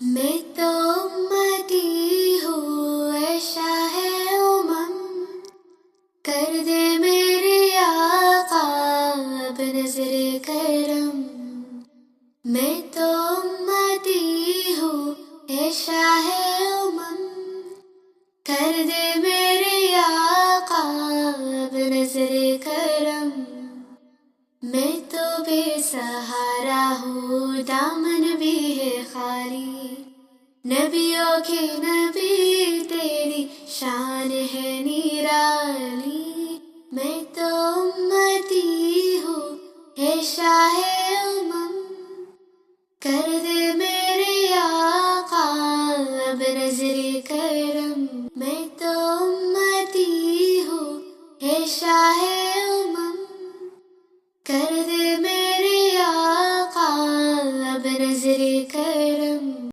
میں تو امتی ہوں اے شاہ امم، کر دے میرے آقا اب نظر کرم۔ میں تو امتی ہوں اے شاہ امم، کر دے میرے آقا اب نظر کرم۔ میں تو بے سہارا ہوں، دامن بھی ہے خالی، نبیوں کے نبی تیری شان ہے نرالی۔ میں تو امتی ہوں اے شاہ امم، کر